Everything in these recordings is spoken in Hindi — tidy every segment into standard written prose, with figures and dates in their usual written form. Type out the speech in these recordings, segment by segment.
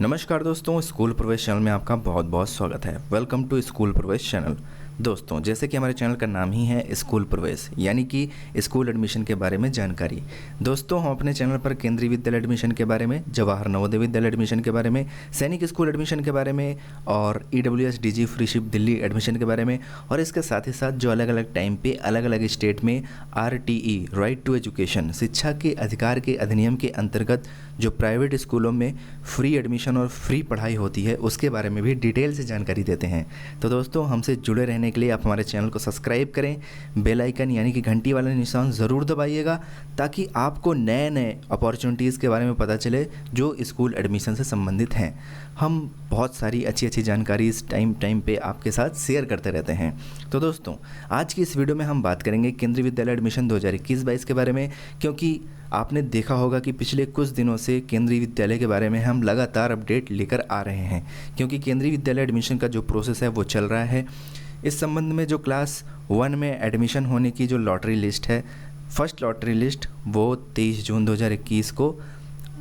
नमस्कार दोस्तों, स्कूल प्रवेश चैनल में आपका बहुत बहुत स्वागत है। वेलकम टू स्कूल प्रवेश चैनल। दोस्तों, जैसे कि हमारे चैनल का नाम ही है स्कूल प्रवेश, यानी कि स्कूल एडमिशन के बारे में जानकारी। दोस्तों, हम अपने चैनल पर केंद्रीय विद्यालय एडमिशन के बारे में, जवाहर नवोदय विद्यालय एडमिशन के बारे में, सैनिक स्कूल एडमिशन के बारे में और EWS DG freeship Delhi admission के बारे में और इसके साथ ही साथ जो अलग अलग टाइम पे अलग अलग स्टेट में RTE राइट टू एजुकेशन शिक्षा के अधिकार के अधिनियम के अंतर्गत जो प्राइवेट स्कूलों में फ्री एडमिशन और फ्री पढ़ाई होती है उसके बारे में भी डिटेल से जानकारी देते हैं। तो दोस्तों, हमसे जुड़े रहने के लिए आप हमारे चैनल को सब्सक्राइब करें, बेल आइकन यानी कि घंटी वाला निशान ज़रूर दबाइएगा ताकि आपको नए नए अपॉर्चुनिटीज़ के बारे में पता चले जो स्कूल एडमिशन से संबंधित हैं। हम बहुत सारी अच्छी जानकारी इस टाइम पे आपके साथ शेयर करते रहते हैं। तो दोस्तों, आज की इस वीडियो में हम बात करेंगे केंद्रीय विद्यालय एडमिशन 2021-22 के बारे में, क्योंकि आपने देखा होगा कि पिछले कुछ दिनों से केंद्रीय विद्यालय के बारे में हम लगातार अपडेट लेकर आ रहे हैं, क्योंकि केंद्रीय विद्यालय एडमिशन का जो प्रोसेस है वो चल रहा है। इस संबंध में जो क्लास 1 में एडमिशन होने की जो लॉटरी लिस्ट है, फर्स्ट लॉटरी लिस्ट वो 23 जून 2021 को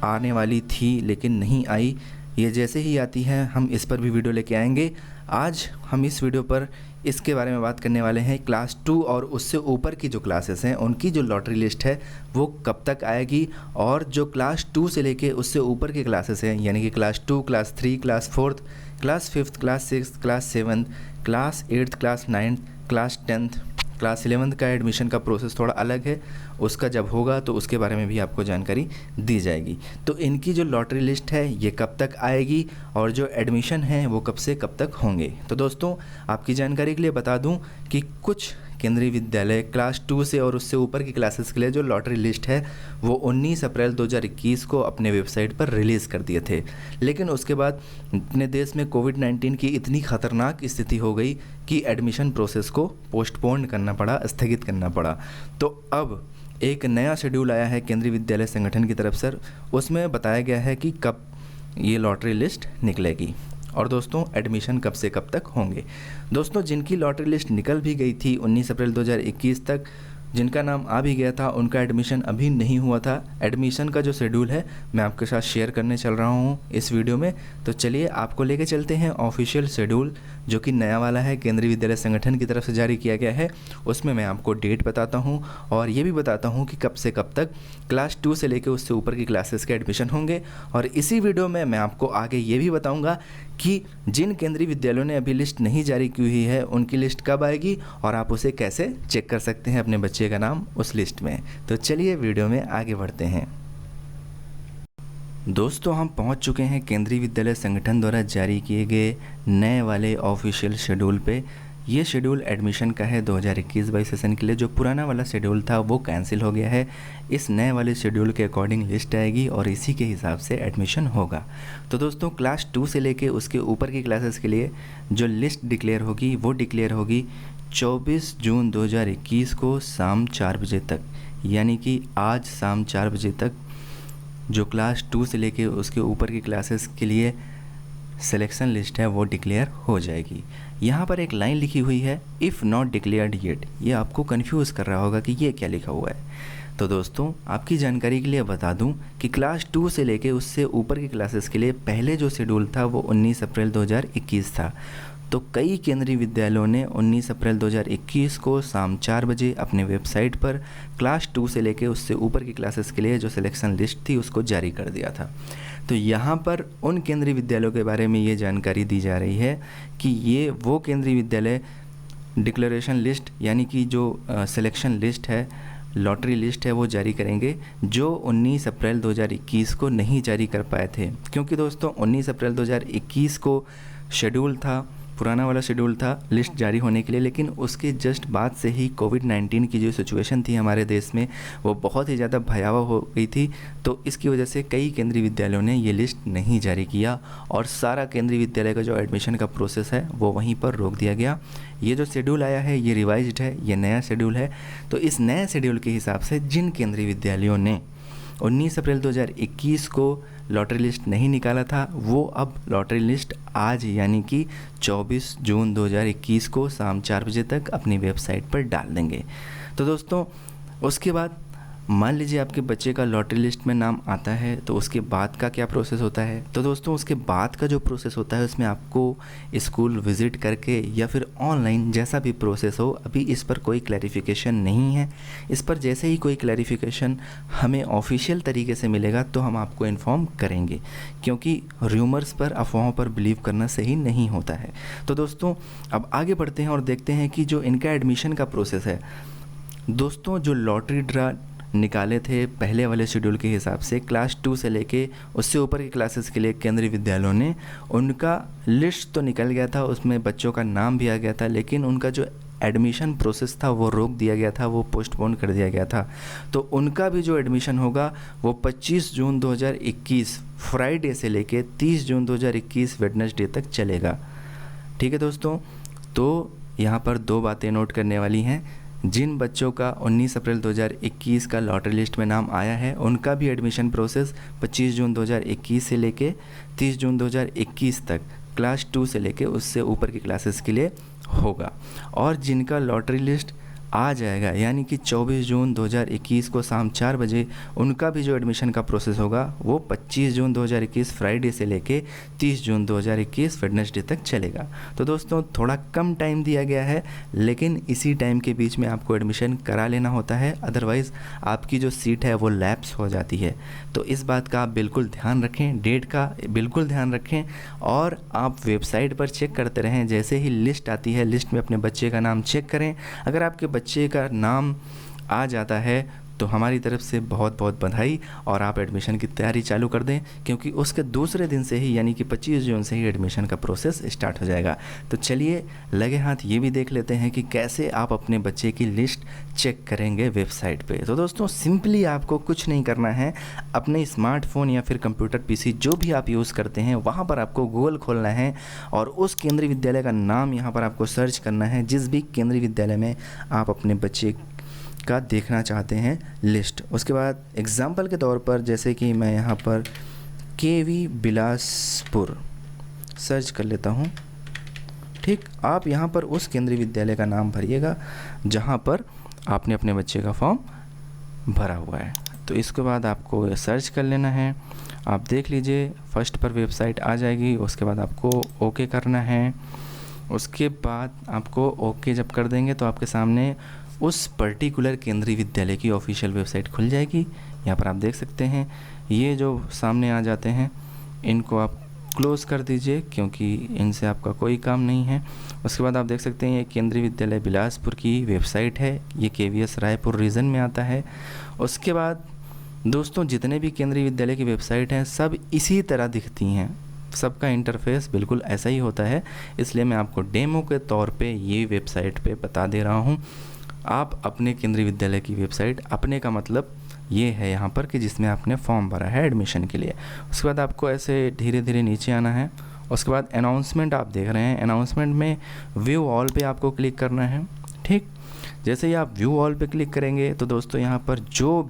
आने वाली थी लेकिन नहीं आई। ये जैसे ही आती है हम इस पर भी वीडियो लेके आएंगे। आज हम इस वीडियो पर इसके बारे में बात करने वाले हैं क्लास 2 और उससे ऊपर की जो क्लासेस हैं उनकी जो लॉटरी लिस्ट है वो कब तक आएगी, और जो क्लास 2 से लेके उससे ऊपर की क्लासेस हैं यानी कि class 2, class 3, class 4, class 5, class 6, class 7, class 8, class 9, class 10, class 11 का एडमिशन का प्रोसेस थोड़ा अलग है, उसका जब होगा तो उसके बारे में भी आपको जानकारी दी जाएगी। तो इनकी जो लॉटरी लिस्ट है ये कब तक आएगी और जो एडमिशन है वो कब से कब तक होंगे। तो दोस्तों, आपकी जानकारी के लिए बता दूं कि कुछ केंद्रीय विद्यालय क्लास 2 से और उससे ऊपर की क्लासेस के लिए जो लॉटरी लिस्ट है वो 19 अप्रैल 2021 को अपने वेबसाइट पर रिलीज़ कर दिए थे, लेकिन उसके बाद अपने देश में कोविड-19 की इतनी ख़तरनाक स्थिति हो गई कि एडमिशन प्रोसेस को पोस्टपोन करना पड़ा, स्थगित करना पड़ा। तो अब एक नया शेड्यूल आया है केंद्रीय विद्यालय संगठन की तरफ से, उसमें बताया गया है कि कब ये लॉटरी लिस्ट निकलेगी और दोस्तों एडमिशन कब से कब तक होंगे। दोस्तों, जिनकी लॉटरी लिस्ट निकल भी गई थी 19 अप्रैल 2021 तक, जिनका नाम आ भी गया था, उनका एडमिशन अभी नहीं हुआ था। एडमिशन का जो शेड्यूल है मैं आपके साथ शेयर करने चल रहा हूँ इस वीडियो में। तो चलिए आपको लेके चलते हैं ऑफिशियल शेड्यूल जो कि नया वाला है, केंद्रीय विद्यालय संगठन की तरफ से जारी किया गया है। उसमें मैं आपको डेट बताता हूँ और ये भी बताता हूँ कि कब से कब तक क्लास 2 से लेकर उससे ऊपर की क्लासेस के एडमिशन होंगे। और इसी वीडियो में मैं आपको आगे ये भी बताऊँगा कि जिन केंद्रीय विद्यालयों ने अभी लिस्ट नहीं जारी की हुई है उनकी लिस्ट कब आएगी और आप उसे कैसे चेक कर सकते हैं अपने बच्चे का नाम उस लिस्ट में। तो चलिए वीडियो में आगे बढ़ते हैं। दोस्तों, हम पहुंच चुके हैं केंद्रीय विद्यालय संगठन द्वारा जारी किए गए नए वाले ऑफिशियल शेड्यूल पे। ये शेड्यूल एडमिशन का है 2021-22 सेशन के लिए। जो पुराना वाला शेड्यूल था वो कैंसिल हो गया है। इस नए वाले शेड्यूल के अकॉर्डिंग लिस्ट आएगी और इसी के हिसाब से एडमिशन होगा। तो दोस्तों, क्लास 2 से लेके उसके ऊपर की क्लासेस के लिए जो लिस्ट डिक्लेयर होगी वो डिक्लेयर होगी 24 जून 2021 को शाम 4 बजे तक, यानी कि आज शाम 4 बजे तक जो क्लास 2 से लेके उसके ऊपर की क्लासेस के लिए सिलेक्शन लिस्ट है वो डिक्लेयर हो जाएगी। यहाँ पर एक लाइन लिखी हुई है इफ़ नॉट डिक्लेयर्ड येट। ये आपको कंफ्यूज कर रहा होगा कि ये क्या लिखा हुआ है। तो दोस्तों, आपकी जानकारी के लिए बता दूं कि क्लास 2 से लेके उससे ऊपर की क्लासेस के लिए पहले जो शेड्यूल था वो 19 अप्रैल 2021 था। तो कई केंद्रीय विद्यालयों ने 19 अप्रैल 2021 को शाम 4 बजे अपने वेबसाइट पर क्लास 2 से लेके उससे ऊपर की क्लासेस के लिए जो सिलेक्शन लिस्ट थी उसको जारी कर दिया था। तो यहाँ पर उन केंद्रीय विद्यालयों के बारे में ये जानकारी दी जा रही है कि ये वो केंद्रीय विद्यालय डिक्लेरेशन लिस्ट यानी कि जो सिलेक्शन लिस्ट है, लॉटरी लिस्ट है, वो जारी करेंगे जो 19 अप्रैल 2021 को नहीं जारी कर पाए थे। क्योंकि दोस्तों 19 अप्रैल 2021 को शेड्यूल था, पुराना वाला शेड्यूल था लिस्ट जारी होने के लिए, लेकिन उसके जस्ट बाद से ही कोविड-19 की जो सिचुएशन थी हमारे देश में वो बहुत ही ज़्यादा भयावह हो गई थी। तो इसकी वजह से कई केंद्रीय विद्यालयों ने ये लिस्ट नहीं जारी किया और सारा केंद्रीय विद्यालय का जो एडमिशन का प्रोसेस है वो वहीं पर रोक दिया गया। ये जो शेड्यूल आया है ये रिवाइज्ड है, ये नया शेड्यूल है। तो इस नए शेड्यूल के हिसाब से जिन केंद्रीय विद्यालयों ने 19 अप्रैल 2021 को लॉटरी लिस्ट नहीं निकाला था वो अब लॉटरी लिस्ट आज यानी कि 24 जून 2021 को शाम 4 बजे तक अपनी वेबसाइट पर डाल देंगे। तो दोस्तों, उसके बाद मान लीजिए आपके बच्चे का लॉटरी लिस्ट में नाम आता है, तो उसके बाद का क्या प्रोसेस होता है? तो दोस्तों उसके बाद का जो प्रोसेस होता है उसमें आपको स्कूल विज़िट करके या फिर ऑनलाइन जैसा भी प्रोसेस हो, अभी इस पर कोई क्लैरिफिकेशन नहीं है। इस पर जैसे ही कोई क्लैरिफिकेशन हमें ऑफिशियल तरीके से मिलेगा तो हम आपको इन्फॉर्म करेंगे, क्योंकि र्यूमर्स पर, अफवाहों पर बिलीव करना सही नहीं होता है। तो दोस्तों अब आगे बढ़ते हैं और देखते हैं कि जो इनका एडमिशन का प्रोसेस है। दोस्तों जो लॉटरी ड्रा निकाले थे पहले वाले शेड्यूल के हिसाब से, क्लास 2 से लेके उससे ऊपर की क्लासेस के लिए केंद्रीय विद्यालयों ने, उनका लिस्ट तो निकल गया था, उसमें बच्चों का नाम भी आ गया था, लेकिन उनका जो एडमिशन प्रोसेस था वो रोक दिया गया था, वो पोस्टपोन कर दिया गया था। तो उनका भी जो एडमिशन होगा वो 25 जून 2021 फ्राइडे से लेके 30 जून 2021 वेडनेसडे तक चलेगा। ठीक है दोस्तों, तो यहाँ पर 2 बातें नोट करने वाली हैं। जिन बच्चों का 19 अप्रैल 2021 का लॉटरी लिस्ट में नाम आया है, उनका भी एडमिशन प्रोसेस 25 जून 2021 से लेके 30 जून 2021 तक क्लास 2 से लेके उससे ऊपर की क्लासेस के लिए होगा। और जिनका लॉटरी लिस्ट आ जाएगा, यानी कि 24 जून 2021 को शाम 4 बजे, उनका भी जो एडमिशन का प्रोसेस होगा वो 25 जून 2021 फ्राइडे से लेके 30 जून 2021 वेडनेसडे तक चलेगा। तो दोस्तों थोड़ा कम टाइम दिया गया है, लेकिन इसी टाइम के बीच में आपको एडमिशन करा लेना होता है, अदरवाइज़ आपकी जो सीट है वो लैप्स हो जाती है। तो इस बात का आप बिल्कुल ध्यान रखें, डेट का बिल्कुल ध्यान रखें, और आप वेबसाइट पर चेक करते रहें। जैसे ही लिस्ट आती है, लिस्ट में अपने बच्चे का नाम चेक करें। अगर आपके बच्चे का नाम आ जाता है तो हमारी तरफ से बहुत बहुत बधाई, और आप एडमिशन की तैयारी चालू कर दें, क्योंकि उसके दूसरे दिन से ही, यानी कि 25 जून से ही एडमिशन का प्रोसेस स्टार्ट हो जाएगा। तो चलिए लगे हाथ ये भी देख लेते हैं कि कैसे आप अपने बच्चे की लिस्ट चेक करेंगे वेबसाइट पे। तो दोस्तों सिंपली आपको कुछ नहीं करना है, अपने स्मार्टफोन या फिर कंप्यूटर पीसी जो भी आप यूज़ करते हैं, वहाँ पर आपको गूगल खोलना है और उस केंद्रीय विद्यालय का नाम यहाँ पर आपको सर्च करना है, जिस भी केंद्रीय विद्यालय में आप अपने बच्चे का देखना चाहते हैं लिस्ट। उसके बाद एग्ज़ाम्पल के तौर पर, जैसे कि मैं यहाँ पर केवी बिलासपुर सर्च कर लेता हूँ। ठीक, आप यहाँ पर उस केंद्रीय विद्यालय का नाम भरिएगा जहाँ पर आपने अपने बच्चे का फॉर्म भरा हुआ है। तो इसके बाद आपको सर्च कर लेना है। आप देख लीजिए फर्स्ट पर वेबसाइट आ जाएगी, उसके बाद आपको ओके करना है। उसके बाद आपको ओके जब कर देंगे तो आपके सामने उस पर्टिकुलर केंद्रीय विद्यालय की ऑफिशियल वेबसाइट खुल जाएगी। यहाँ पर आप देख सकते हैं, ये जो सामने आ जाते हैं इनको आप क्लोज़ कर दीजिए, क्योंकि इनसे आपका कोई काम नहीं है। उसके बाद आप देख सकते हैं ये केंद्रीय विद्यालय बिलासपुर की वेबसाइट है, ये केवीएस रायपुर रीजन में आता है। उसके बाद दोस्तों जितने भी केंद्रीय विद्यालय की वेबसाइट हैं सब इसी तरह दिखती हैं, सबका इंटरफेस बिल्कुल ऐसा ही होता है, इसलिए मैं आपको डेमो के तौर पे ये वेबसाइट पे बता दे रहा हूँ। आप अपने केंद्रीय विद्यालय की वेबसाइट, अपने का मतलब ये है यहाँ पर कि जिसमें आपने फॉर्म भरा है एडमिशन के लिए। उसके बाद आपको ऐसे धीरे धीरे नीचे आना है। उसके बाद अनाउंसमेंट आप देख रहे हैं, अनाउंसमेंट में व्यू ऑल पे आपको क्लिक करना है। ठीक, जैसे ही आप व्यू ऑल पे क्लिक करेंगे तो दोस्तों यहाँ पर जो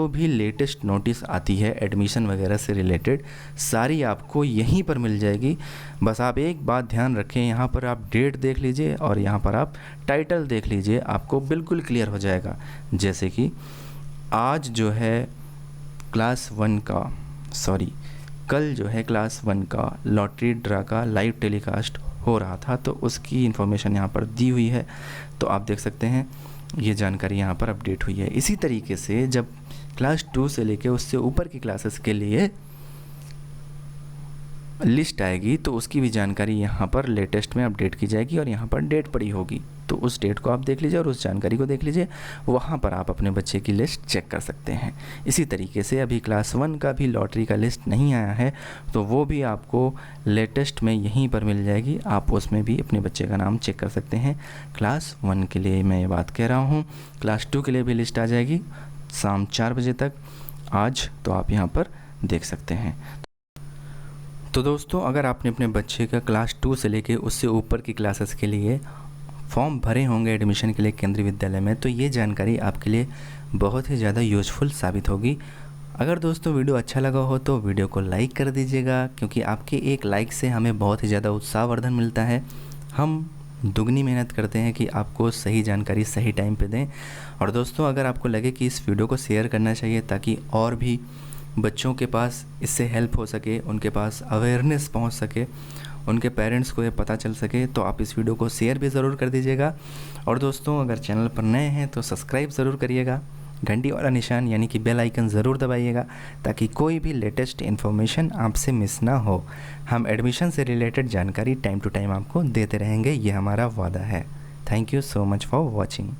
भी लेटेस्ट नोटिस आती है एडमिशन वगैरह से रिलेटेड, सारी आपको यहीं पर मिल जाएगी। बस आप एक बात ध्यान रखें, यहाँ पर आप डेट देख लीजिए और यहाँ पर आप टाइटल देख लीजिए, आपको बिल्कुल क्लियर हो जाएगा। जैसे कि आज जो है कल जो है क्लास 1 का लॉटरी ड्रा का लाइव टेलीकास्ट हो रहा था, तो उसकी इन्फॉर्मेशन यहाँ पर दी हुई है। तो आप देख सकते हैं ये जानकारी यहाँ पर अपडेट हुई है। इसी तरीके से जब क्लास 2 से लेके उससे ऊपर की क्लासेस के लिए लिस्ट आएगी तो उसकी भी जानकारी यहाँ पर लेटेस्ट में अपडेट की जाएगी और यहाँ पर डेट पड़ी होगी, तो उस डेट को आप देख लीजिए और उस जानकारी को देख लीजिए, वहाँ पर आप अपने बच्चे की लिस्ट चेक कर सकते हैं। इसी तरीके से अभी क्लास 1 का भी लॉटरी का लिस्ट नहीं आया है, तो वो भी आपको लेटेस्ट में यहीं पर मिल जाएगी, आप उसमें भी अपने बच्चे का नाम चेक कर सकते हैं। क्लास 1 के लिए मैं ये बात कह रहा हूँ, क्लास 2 के लिए भी लिस्ट आ जाएगी शाम 4 बजे तक आज, तो आप यहाँ पर देख सकते हैं। तो दोस्तों अगर आपने अपने बच्चे का क्लास 2 से लेके उससे ऊपर की क्लासेस के लिए फॉर्म भरे होंगे एडमिशन के लिए केंद्रीय विद्यालय में, तो ये जानकारी आपके लिए बहुत ही ज़्यादा यूज़फुल साबित होगी। अगर दोस्तों वीडियो अच्छा लगा हो तो वीडियो को लाइक कर दीजिएगा, क्योंकि आपके एक लाइक से हमें बहुत ही ज़्यादा उत्साहवर्धन मिलता है। हम दुगनी मेहनत करते हैं कि आपको सही जानकारी सही टाइम पे दें। और दोस्तों, अगर आपको लगे कि इस वीडियो को शेयर करना चाहिए ताकि और भी बच्चों के पास इससे हेल्प हो सके, उनके पास अवेयरनेस पहुंच सके, उनके पेरेंट्स को ये पता चल सके, तो आप इस वीडियो को शेयर भी ज़रूर कर दीजिएगा। और दोस्तों, अगर चैनल पर नए हैं तो सब्सक्राइब ज़रूर करिएगा, घंटी वाला निशान यानी कि बेल आइकन ज़रूर दबाइएगा ताकि कोई भी लेटेस्ट इन्फॉर्मेशन आपसे मिस ना हो। हम एडमिशन से रिलेटेड जानकारी टाइम टू टाइम आपको देते रहेंगे, ये हमारा वादा है। Thank you so much for watching.